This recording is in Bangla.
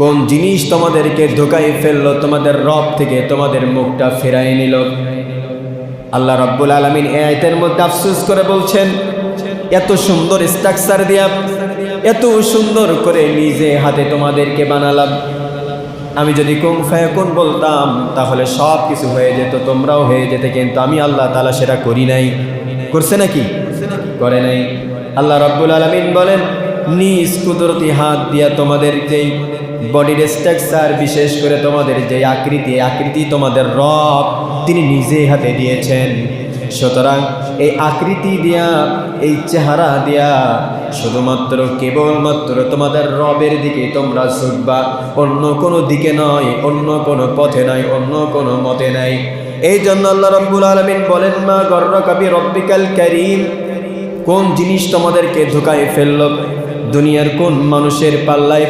কোন জিনিস তোমাদেরকে ধোকায় ফেললো তোমাদের রব থেকে তোমাদের মুখটা ফেরাই নিল। আল্লাহ রাব্বুল আলামিন এই আয়াতের মধ্যে আফসোস করে বলছেন, এত সুন্দর স্ট্রাকচার দিয়া এত সুন্দর করে নিজে হাতে তোমাদেরকে বানালাম, আমি যদি কুন ফায়াকুন বলতাম তাহলে সব কিছু হয়ে যেত, তোমরাও হয়ে যেতে, কিন্তু আমি আল্লাহ তাআলা সেটা করি নাই। করছে নাকি? করে নাই। আল্লাহ রাব্বুল আলামিন বলেন, নিজ কুদরতি হাত দিয়া তোমাদের যেই বডির স্ট্রাকচার, বিশেষ করে তোমাদের যে আকৃতি তোমাদের রব তিনি নিজে হাতে দিয়েছেন। সুতরাং এই আকৃতি দিয়া, এই চেহারা দিয়া শুধুমাত্র কেবলমাত্র তোমাদের রবের দিকে তোমরা ঝুঁকবা, অন্য কোনো দিকে নয়, অন্য কোনো পথে নয়, অন্য কোনো মতে নাই। এই জন্য আল্লাহ রাব্বুল আলামিন বলেন, মা গর্রাকা বিরব্বিকাল কারীম, কোন জিনিস তোমাদেরকে ধোকায় ফেললো, দুনিয়ার কোন মানুষের পাল্লায়